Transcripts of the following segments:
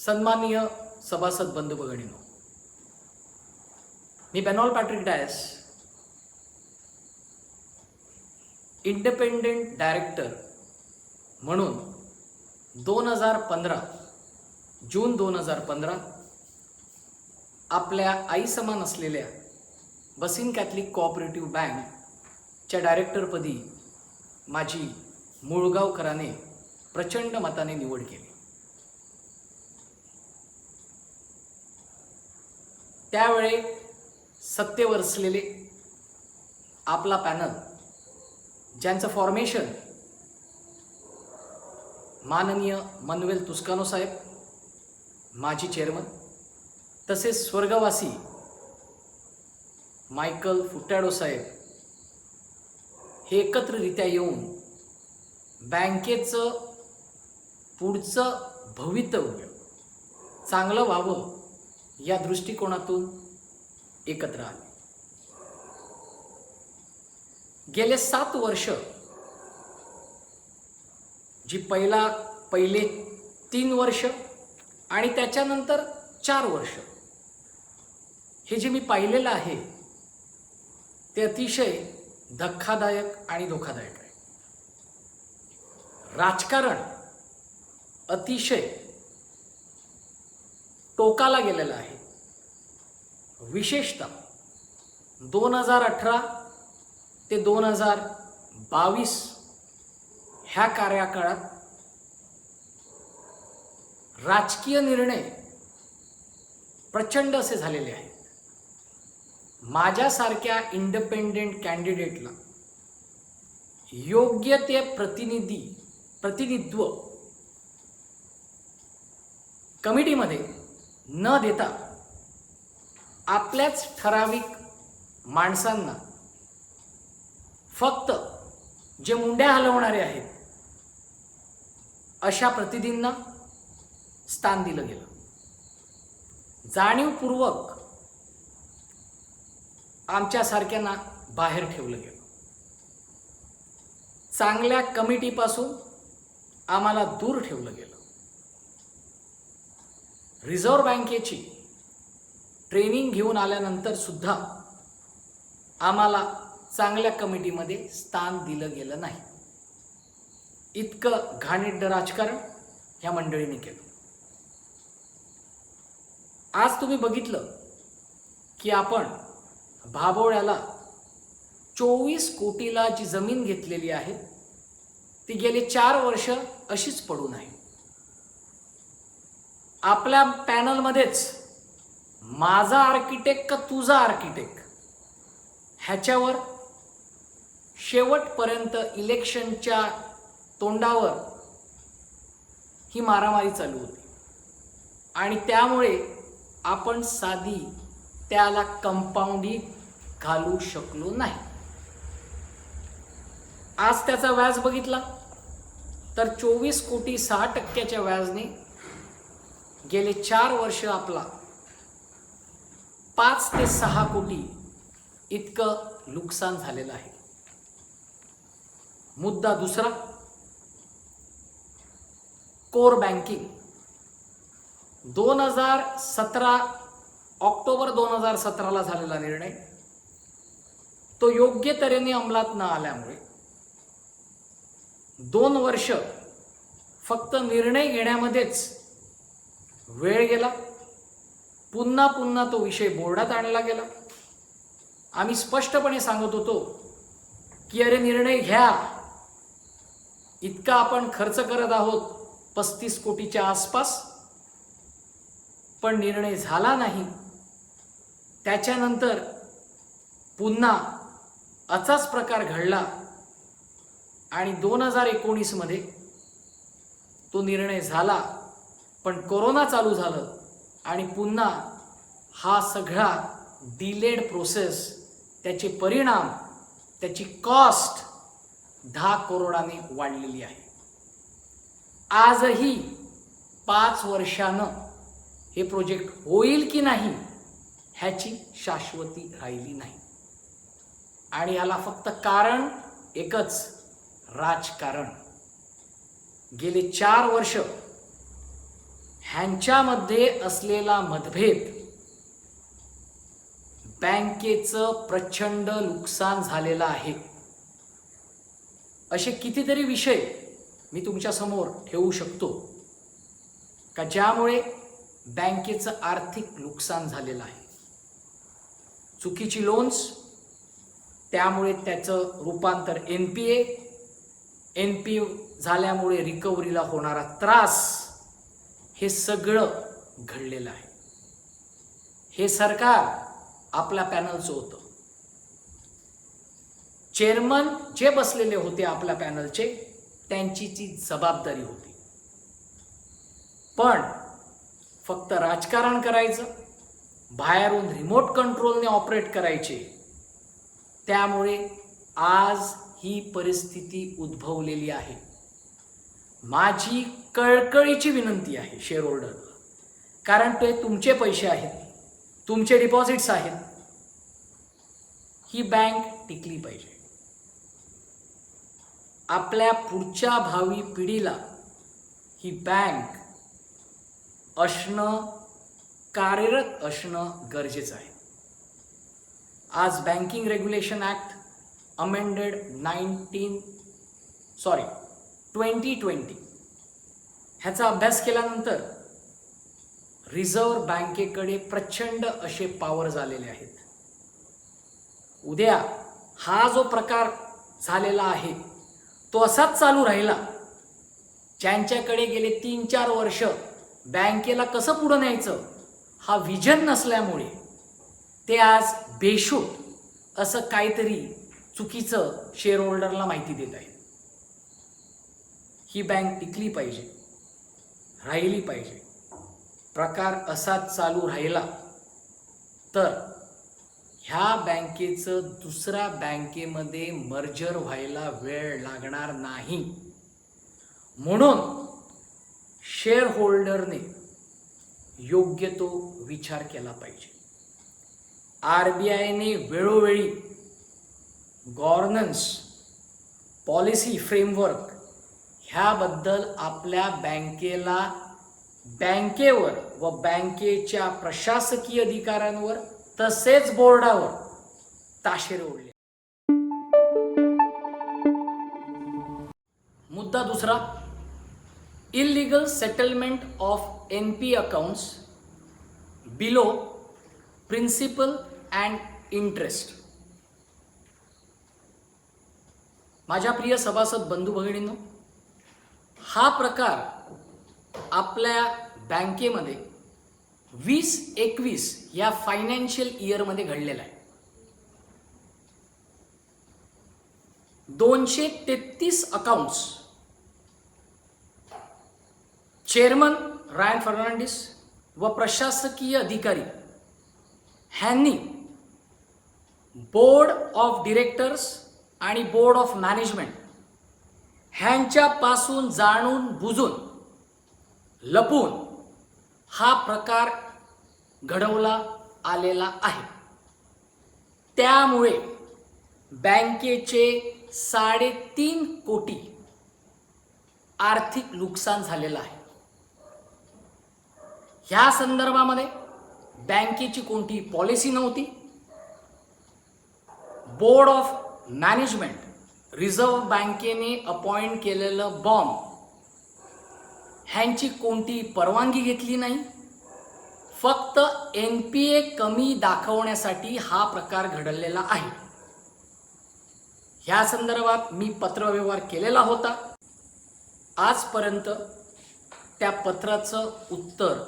सन्माननीय सभासद बंधू भगिनींनो, मी बेनॉल पॅट्रिक डायस इंडिपेंडेंट डायरेक्टर म्हणून 2015 जून 2015 आपल्या आई समान असलेल्या बसिन कॅथलिक कोऑपरेटिव्ह बँकच्या डायरेक्टरपदी माझी मुळगावकरांनी प्रचंड मताने निवड केली. त्यावेळी सत्तेवर असलेले आपला पॅनल, ज्यांचं फॉर्मेशन माननीय मनवेल तुस्कानो साहेब, माजी चेअरमन, तसेच स्वर्गवासी मायकल फुट्याडो साहेब, हे एकत्रित्या येऊन बँकेचं पुढचं भवितव्य चांगलं व्हावं या दृष्टिकोनातून एकत्र आले. गेले 7 वर्ष, जी पहिले 3 वर्ष आणि त्याच्यानंतर 4 वर्ष, हे जे मी पाहिलेलं आहे ते अतिशय धक्कादायक आणि धोकादायक आहे. राजकारण अतिशय टोकाला गेलेलं आहे. विशेषतः 2018 ते 2022 ह्या कार्यकाळात राजकीय निर्णय प्रचंड असे झालेले आहेत. माझ्यासारख्या इंडिपेंडेंट कॅन्डिडेटला योग्य ते प्रतिनिधित्व कमिटीमध्ये न देता आपल्याच ठराविक माणसांना, फक्त जे मुंड्या हलवणारे आहेत अशा प्रतिनिधींना स्थान दिलं गेलं. जाणीवपूर्वक आमच्यासारख्यांना बाहेर ठेवलं गेलं. चांगल्या कमिटीपासून आम्हाला दूर ठेवलं गेलं. रिझर्व्ह बँकेची ट्रेनिंग घेऊन आल्यानंतर सुद्धा आम्हाला चांगल्या कमिटीमध्ये स्थान दिलं गेलं नाही. इतकं घाणेरडं राजकारण ह्या मंडळीने केलं. आज तुम्ही बघितलं की आपण भाबोळ्याला 24 कोटीला जी जमीन घेतलेली आहे ती गेले 4 वर्ष अशीच पडून आहे. आपल्या पॅनलमध्येच माझा आर्किटेक्ट का तुझा आर्किटेक्ट ह्याच्यावर शेवटपर्यंत इलेक्शनच्या तोंडावर ही मारामारी चालू होती आणि त्यामुळे आपण साधी त्याला कंपाऊंडिंग घालू शकलो नाही. आज त्याचा व्याज बघितला तर 24 कोटी 6% व्याजने गेले 4 वर्ष आपला 5 ते 6 कोटी इतकं नुकसान झालेलं आहे. मुद्दा दुसरा, कोर बँकिंग. 2017 ऑक्टोबर 2017ला झालेला निर्णय तो योग्य तऱ्हेने अंमलात न आल्यामुळे 2 वर्ष फक्त निर्णय घेण्यामध्येच वेळ गेला. पुन्हा तो विषय बोर्डात आणला गेला. आम्ही स्पष्टपणे सांगत होतो की अरे निर्णय घ्या, इतका आपण खर्च करत आहोत 35 कोटीच्या आसपास, पण निर्णय झाला नाही. त्याच्यानंतर पुन्हा असाच प्रकार घडला आणि 2019 मध्ये तो निर्णय झाला, पण कोरोना चालू झालं आणि पुन्हा हा सगळा डिलेड प्रोसेस, त्याचे परिणाम, त्याची कॉस्ट 10 करोडाने वाढलेली आहे. आजही 5 वर्षानं हे प्रोजेक्ट होईल की नाही ह्याची शाश्वती राहिली नाही. आणि याला फक्त कारण एकच, राजकारण. गेले 4 वर्ष ह्यांच्यामध्ये असलेला मतभेद बँकेचं प्रचंड नुकसान झालेलं आहे. असे कितीतरी विषय मी तुमच्या समोर ठेवू शकतो का ज्यामुळे बँकेचं आर्थिक नुकसान झालेलं आहे. चुकीची लोन्स, त्यामुळे त्याचं रूपांतर NPA झाल्यामुळे रिकव्हरीला होणारा त्रास, हे सगळं घडलेलं आहे. हे सरकार आपल्या पॅनलचं होतं. चेअरमन जे बसलेले होते आपल्या पॅनलचे, त्यांची ती जबाबदारी होती. पण फक्त राजकारण करायचं, बाहेरून रिमोट कंट्रोलने ऑपरेट करायचे, त्यामुळे आज ही परिस्थिती उद्भवलेली आहे. माझी कळकळीची विनंती आहे शेअर होल्डरला, कारण ते तुमचे पैसे आहेत, तुमचे डिपॉझिट्स आहेत. ही बँक टिकली पाहिजे. आपल्या पुढच्या भावी पिढीला ही बँक असणं, कार्यरत असणं गरजेचं आहे. आज बँकिंग रेग्युलेशन ॲक्ट अमेंडेड 2020 ह्याचा अभ्यास केल्यानंतर रिझर्व्ह बँकेकडे प्रचंड असे पॉवर आलेले आहेत. उद्या हा जो प्रकार झालेला आहे तो असाच चालू राहिला, ज्यांच्याकडे गेले 3-4 वर्ष बँकेला कसं पुढं न्यायचं हा विजन नसल्यामुळे ते आज बेशूट असं काहीतरी चुकीचं शेअर होल्डरला माहिती देत आहे. ही बँक टिकली पाहिजे, राहिली पाहिजे. प्रकार असाच चालू राहिला तर ह्या बँकेचं दुसऱ्या बँकेमध्ये मर्जर व्हायला वेळ लागणार नाही. म्हणून शेअर होल्डरने योग्य तो विचार केला पाहिजे. RBIने वेळोवेळी गव्हर्नन्स पॉलिसी फ्रेमवर्क ह्याबद्दल आपल्या बँकेला, बँकेवर व बँकेच्या प्रशासकीय अधिकाऱ्यांवर तसेच बोर्डावर ताशेरे ओढले. मुद्दा दुसरा, illegal settlement of NPA accounts below principal and interest. माझ्या प्रिय सभासद बंधू भगिनींनो, हा प्रकार आपल्या बँकेमध्ये 2021 या फायनान्शियल इयरमध्ये घडलेला आहे. 233 अकाउंट्स चेअरमन रायन फर्नांडिस व प्रशासकीय अधिकारी ह्यांनी बोर्ड ऑफ डिरेक्टर्स आणि बोर्ड ऑफ मॅनेजमेंट ह्यांच्यापासून जाणून बुजून लपून हा प्रकार घडवला आलेला आहे. त्यामुळे बँकेचे 3.5 कोटी आर्थिक नुकसान झालेलं आहे. ह्या संदर्भामध्ये बँकेची कोणती पॉलिसी नव्हती. बोर्ड ऑफ मॅनेजमेंट, रिझर्व्ह बँकेने अपॉइंट केलेलं बॉम्ब ह्यांची कोणती परवानगी घेतली नाही. फक्त NPA कमी दाखवण्यासाठी हा प्रकार घडलेला आहे. ह्या संदर्भात मी पत्रव्यवहार केलेला होता. आजपर्यंत त्या पत्राचं उत्तर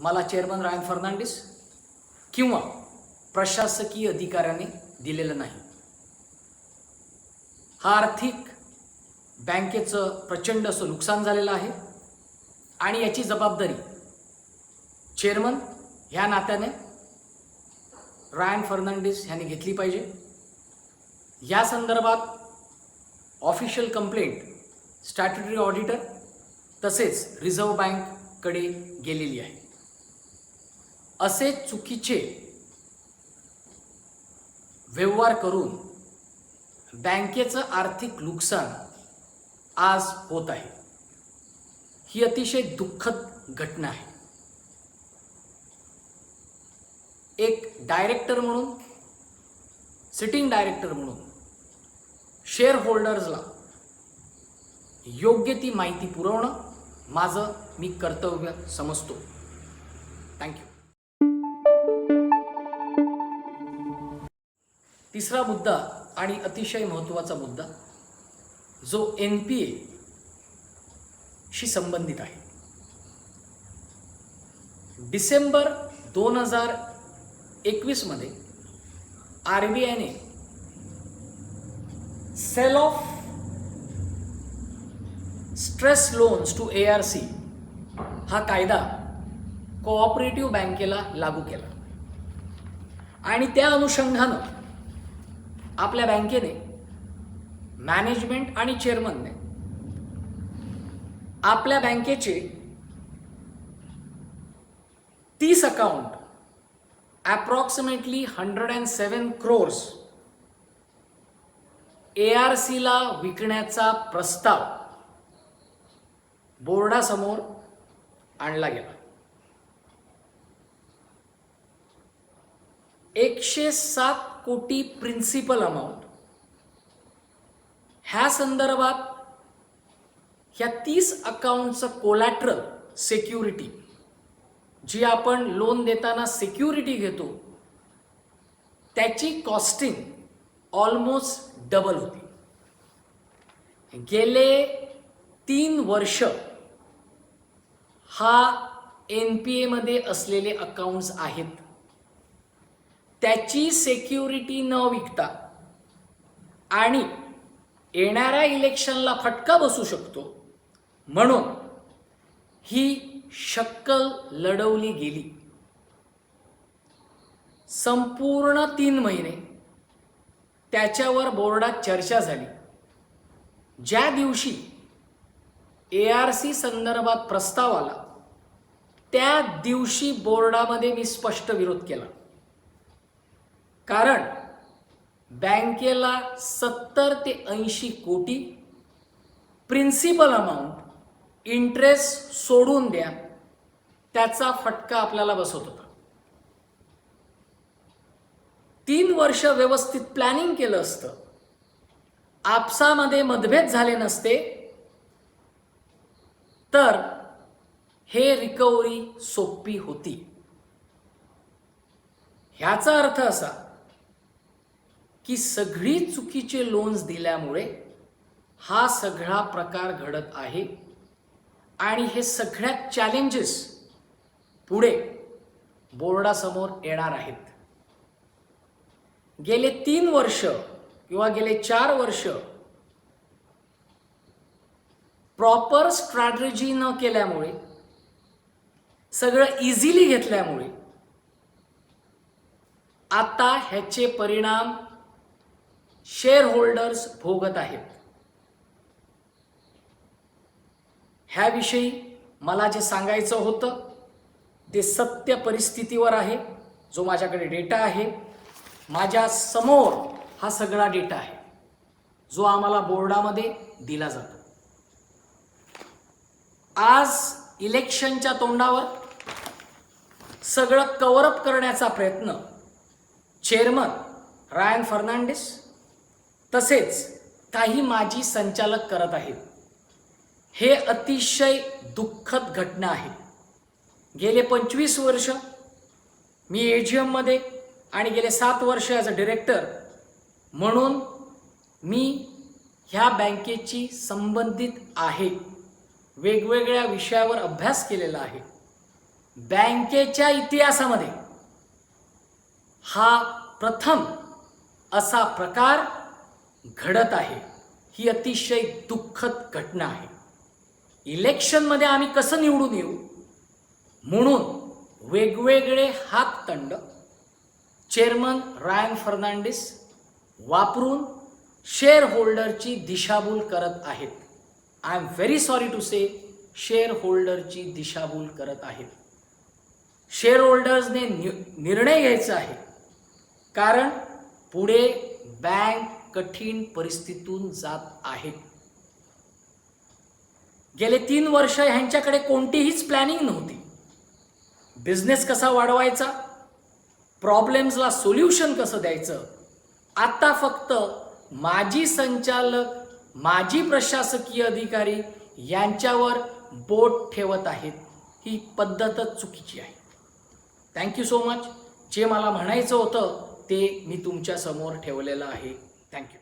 मला चेअरमन रायन फर्नांडिस किंवा प्रशासकीय अधिकाऱ्याने दिलेलं नाही. हा आर्थिक बँकेचं प्रचंड असं नुकसान झालेलं आहे आणि याची जबाबदारी चेअरमन ह्या नात्याने रायन फर्नांडिस यांनी घेतली पाहिजे. या संदर्भात ऑफिशियल कंप्लेंट स्टॅट्युटरी ऑडिटर तसेच रिझर्व्ह बँककडे गेलेली आहे. असे चुकीचे व्यवहार करून बँकेचं आर्थिक नुकसान आज होत आहे. ही अतिशय दुःखद घटना आहे. एक डायरेक्टर म्हणून, सिटिंग डायरेक्टर म्हणून शेअर होल्डर्सला योग्य ती माहिती पुरवणं माझं मी कर्तव्य समजतो. थँक्यू. तिसरा मुद्दा आणि अतिशय महत्त्वाचा मुद्दा जो NPA शी संबंधित आहे. डिसेंबर 2021 मध्ये RBIने sell off stress loans to ARC हा कायदा कोऑपरेटिव्ह बँकेला लागू केला आणि त्या अनुषंगानं आपल्या बँकेने, मॅनेजमेंट आणि चेअरमनने आपल्या बँकेचे 30 अकाउंट अप्रॉक्सिमेटली 107 crores ARCला विकण्याचा प्रस्ताव बोर्डासमोर आणला गेला. 107 कोटी प्रिन्सिपल अमाऊंट. ह्या संदर्भात ह्या 30 अकाउंटचं कोलॅटरल सिक्युरिटी जी आपण लोन देताना सिक्युरिटी घेतो त्याची कॉस्टिंग ऑलमोस्ट डबल होती. गेले 3 वर्ष हा NPA मध्ये असलेले अकाउंट्स आहेत. त्याची सिक्युरिटी न विकता आणि येणाऱ्या इलेक्शनला फटका बसू शकतो म्हणून ही शक्कल लढवली गेली. संपूर्ण 3 महिने त्याच्यावर बोर्डात चर्चा झाली. ज्या दिवशी ARC संदर्भात प्रस्ताव आला त्या दिवशी बोर्डामध्ये मी स्पष्ट विरोध केला. कारण बँकेला 70 ते 80 कोटी प्रिन्सिपल अमाऊंट इंटरेस्ट सोडून द्या, त्याचा फटका आपल्याला बसत होता. 3 वर्ष व्यवस्थित प्लॅनिंग केलं असतं, आपसामध्ये मतभेद झाले नसते, तर हे रिकव्हरी सोपी होती. ह्याचा अर्थ असा की सगळी चुकीचे लोन्स दिल्यामुळे हा सगळा प्रकार घडत आहे आणि हे सगळ्यात चॅलेंजेस पुढे बोर्डासमोर येणार आहेत. गेले 3 वर्ष किंवा गेले 4 वर्ष प्रॉपर स्ट्रॅटेजी न केल्यामुळे, सगळं इझिली घेतल्यामुळे आता ह्याचे परिणाम शेअर होल्डर्स भोगत आहेत. ह्याविषयी मला जे सांगायचं होतं ते सत्य परिस्थितीवर आहे. जो माझ्याकडे डेटा आहे, माझ्या समोर हा सगळा डेटा आहे जो आम्हाला बोर्डामध्ये दिला जातो. आज इलेक्शनच्या तोंडावर सगळं कव्हरअप करण्याचा प्रयत्न चेअरमन रायन फर्नांडिस तसेच काही माजी संचालक करत आहेत. हे अतिशय दुःखद घटना आहे. गेले 25 वर्ष मी AGM मध्ये आणि गेले 7 वर्ष ॲज अ डिरेक्टर म्हणून मी ह्या बँकेची संबंधित आहे. वेगवेगळ्या विषयावर अभ्यास केलेला आहे. बँकेच्या इतिहासामध्ये हा प्रथम असा प्रकार घडत आहे. ही अतिशय दुःखद घटना आहे. इलेक्शनमध्ये आम्ही कसं निवडून येऊ म्हणून वेगवेगळे हातखंड चेअरमन रायन फर्नांडिस वापरून शेअर होल्डरची दिशाभूल करत आहेत. I am very sorry to say, share होल्डरची दिशाभूल करत आहेत. शेअर होल्डर्सने निर्णय घ्यायचा आहे, कारण पुढे बँक कठीण परिस्थितीतून जात आहे. गेले 3 वर्ष ह्यांच्याकडे कोणतीहीच प्लॅनिंग नव्हती. बिझनेस कसा वाढवायचा, प्रॉब्लेम्सला सोल्युशन कसं द्यायचं, आता फक्त माजी संचालक, माजी प्रशासकीय अधिकारी यांच्यावर बोट ठेवत आहेत. ही पद्धतच चुकीची आहे. Thank you so much. जे मला म्हणायचं होतं ते मी तुमच्या समोर ठेवलेलं आहे. थँक्यू.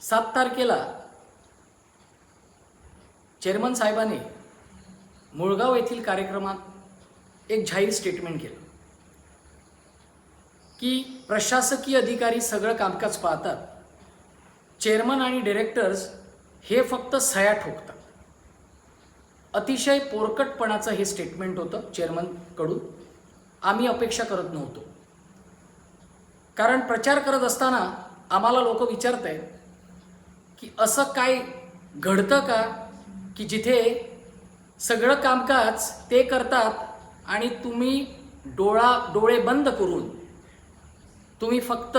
7 तारखेला चेअरमन साहेबांनी मुळगाव येथील कार्यक्रमात एक जाहीर स्टेटमेंट केलं की प्रशासकीय अधिकारी सगळं कामकाज पाहतात, चेअरमन आणि डायरेक्टर्स हे फक्त सह्या ठोकतात. अतिशय पोरकटपणाचं हे स्टेटमेंट होतं चेअरमनकडून. आम्ही अपेक्षा करत नव्हतो, कारण प्रचार करत असताना आम्हाला लोक विचारत आहेत की असं काय घडतं का की जिथे सगळं कामकाज ते करतात आणि तुम्ही डोळे बंद करून तुम्ही फक्त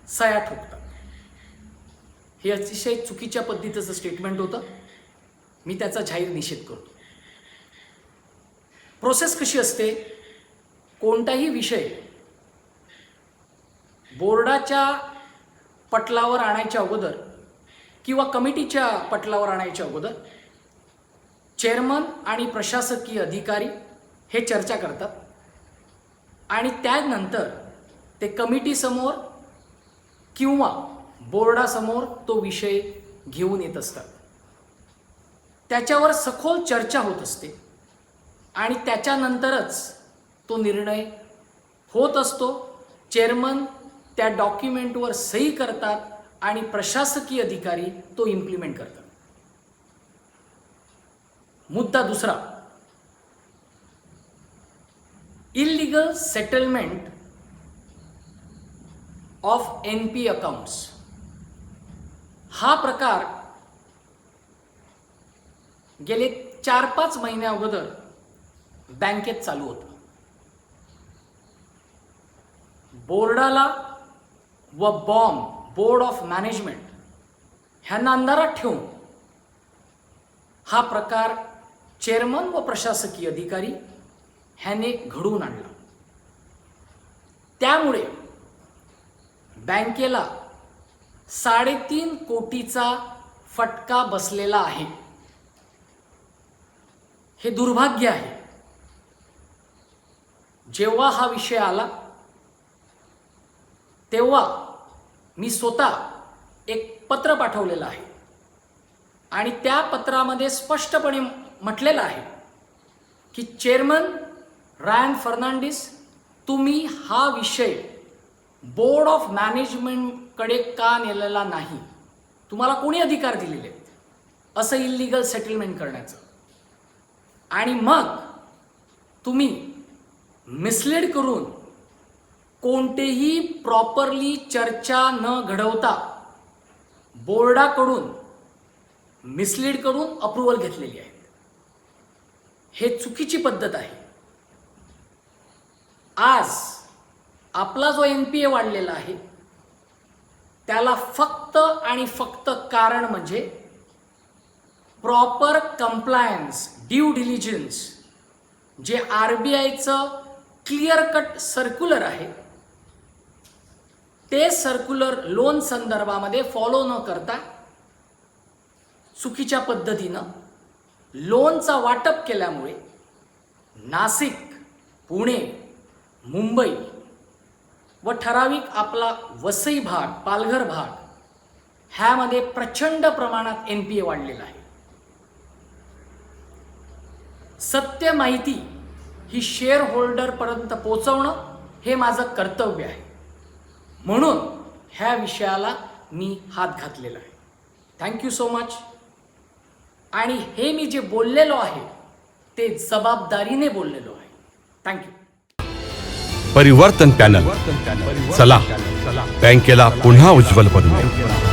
सह्या ठोकता. हे अतिशय चुकीच्या पद्धतीचं स्टेटमेंट होतं. मी त्याचा जाहीर निषेध करतो. प्रोसेस कशी असते, कोणताही विषय बोर्डाच्या पटलावर आणायच्या अगोदर किंवा कमिटीच्या पटलावर आणायच्या अगोदर चेअरमन आणि प्रशासकीय अधिकारी हे चर्चा करतात आणि त्यानंतर ते कमिटीसमोर किंवा बोर्डासमोर तो विषय घेऊन येत असतात. त्याच्यावर सखोल चर्चा होत असते आणि त्याच्यानंतरच तो निर्णय होत असतो. चेअरमन त्या डॉक्युमेंटवर सही करतात आणि प्रशासकीय अधिकारी तो इम्प्लिमेंट करतात. मुद्दा दुसरा, illegal settlement of NP accounts. हा प्रकार गेले 4-5 महिन्या अगोदर बँकेत चालू होता. बोर्डाला व बोर्ड ऑफ मॅनेजमेंट ह्यांना अंधारात ठेवून हा प्रकार चेअरमन व प्रशासकीय अधिकारी ह्याने घडवून आणला. त्यामुळे बँकेला 3.5 कोटीचा फटका बसलेला आहे. हे दुर्भाग्य आहे. जेव्हा हा विषय आला तेव्हा मी स्वतः एक पत्र पाठवलेलं आहे आणि त्या पत्रामध्ये स्पष्टपणे म्हटलेलं आहे की चेअरमन रायन फर्नांडिस, तुम्ही हा विषय बोर्ड ऑफ मॅनेजमेंटकडे का नेलेला नाही? तुम्हाला कोणी अधिकार दिलेले आहेत असं इल्लीगल सेटलमेंट करण्याचं? आणि मग तुम्ही मिसलीड करून कोणतेही प्रॉपरली चर्चा न घडवता बोर्डाकडून मिसलीड करून अप्रूव्हल घेतलेली आहेत. हे चुकीची पद्धत आहे. आज आपला जो NPA वाढलेला आहे त्याला फक्त आणि फक्त कारण म्हणजे प्रॉपर कंप्लायन्स, ड्यू डिलिजन्स, जे RBIचं क्लिअर कट सर्क्युलर आहे ते सर्क्युलर लोन संदर्भामध्ये फॉलो न करता चुकीच्या पद्धतीनं लोनचा वाटप केल्यामुळे नाशिक, पुणे, मुंबई व ठराविक आपला वसई भाग, पालघर भाग ह्यामध्ये प्रचंड प्रमाणात NPA वाढलेला आहे. सत्य माहिती ही शेअर होल्डर पर्यंत पोहोचवणं हे माझं कर्तव्य आहे. म्हणून ह्या विषयाला मी हात घातलेला आहे. Thank you so much. आणि हे मी जे बोललेलो आहे ते जबाबदारीने बोललेलो आहे. थँक्यू. परिवर्तन पॅनल, चला बँकेला पुन्हा उज्ज्वल बनवूया.